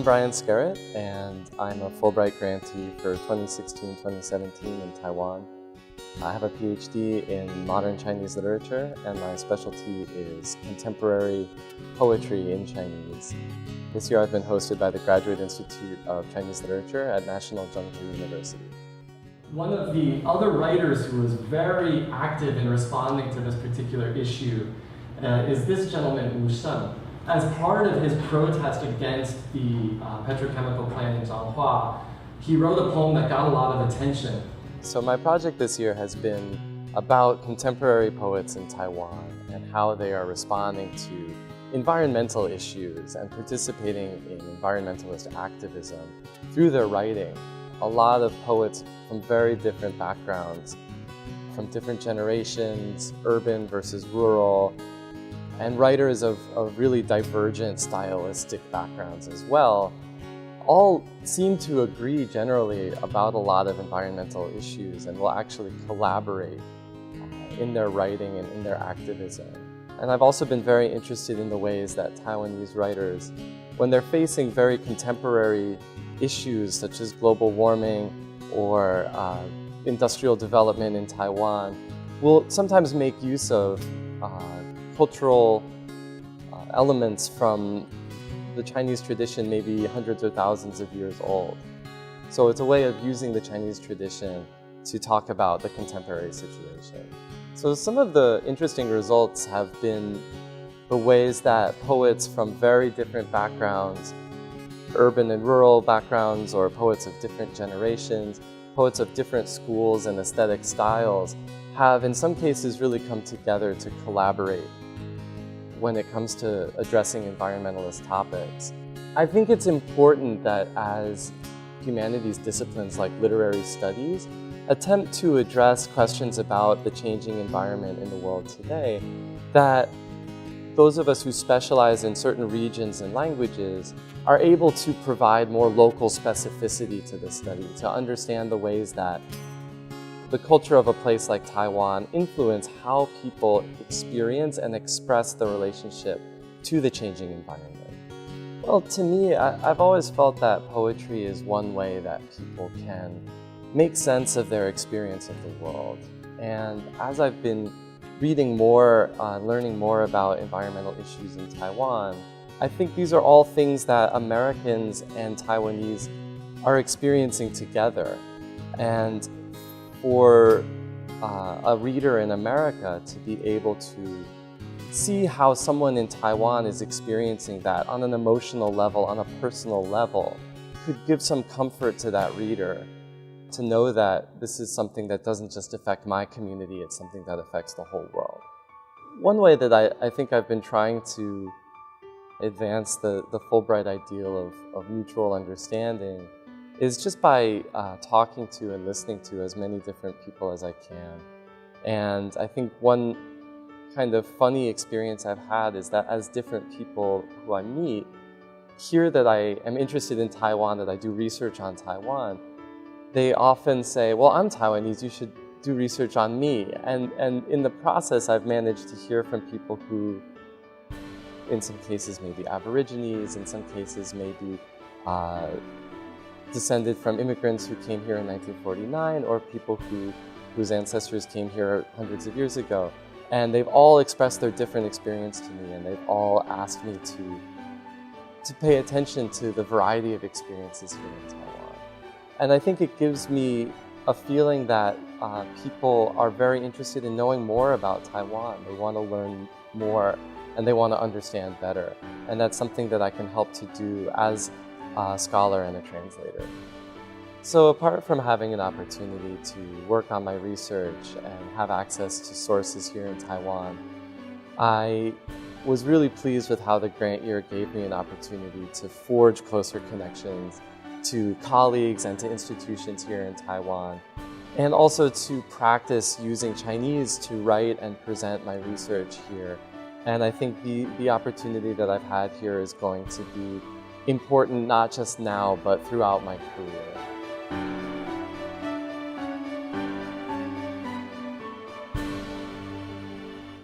Skerratt, and I'm a Fulbright grantee for 2016-2017 in Taiwan. I have a PhD in modern Chinese literature, and my specialty is contemporary poetry in Chinese. This year I've been hosted by the Graduate Institute of Chinese Literature at National Zhengzhou University. One of the other writers who was very active in responding to this particular issue is this gentleman, Wu Sheng. As part of his protest against the petrochemical plant in Zhanghua, he wrote a poem that got a lot of attention. So my project this year has been about contemporary poets in Taiwan and how they are responding to environmental issues and participating in environmentalist activism through their writing. A lot of poets from very different backgrounds, from different generations, urban versus rural, and writers of really divergent stylistic backgrounds as well, all seem to agree generally about a lot of environmental issues and will actually collaborate in their writing and in their activism. And I've also been very interested in the ways that Taiwanese writers, when they're facing very contemporary issues such as global warming or industrial development in Taiwan, will sometimes make use of cultural elements from the Chinese tradition, maybe hundreds or thousands of years old. So it's a way of using the Chinese tradition to talk about the contemporary situation. So some of the interesting results have been the ways that poets from very different backgrounds, urban and rural backgrounds, or poets of different generations, poets of different schools and aesthetic styles, have in some cases really come together to collaborate when it comes to addressing environmentalist topics. I think it's important that as humanities disciplines like literary studies attempt to address questions about the changing environment in the world today, that those of us who specialize in certain regions and languages are able to provide more local specificity to the study, to understand the ways that the culture of a place like Taiwan influence how people experience and express the relationship to the changing environment. Well, to me, I've always felt that poetry is one way that people can make sense of their experience of the world. And as I've been reading more, learning more about environmental issues in Taiwan, I think these are all things that Americans and Taiwanese are experiencing together. And for a reader in America to be able to see how someone in Taiwan is experiencing that on an emotional level, on a personal level, could give some comfort to that reader to know that this is something that doesn't just affect my community, it's something that affects the whole world. One way that I think I've been trying to advance the Fulbright ideal of mutual understanding is just by talking to and listening to as many different people as I can. And I think one kind of funny experience I've had is that as different people who I meet hear that I am interested in Taiwan, that I do research on Taiwan, they often say, well, I'm Taiwanese, you should do research on me. And in the process, I've managed to hear from people who, in some cases, may be Aborigines, in some cases, may be descended from immigrants who came here in 1949, or people whose ancestors came here hundreds of years ago. And they've all expressed their different experience to me, and they've all asked me to pay attention to the variety of experiences here in Taiwan. And I think it gives me a feeling that people are very interested in knowing more about Taiwan. They want to learn more, and they want to understand better. And that's something that I can help to do as a scholar and a translator. So apart from having an opportunity to work on my research and have access to sources here in Taiwan, I was really pleased with how the grant year gave me an opportunity to forge closer connections to colleagues and to institutions here in Taiwan, and also to practice using Chinese to write and present my research here. And I think the opportunity that I've had here is going to be important not just now, but throughout my career.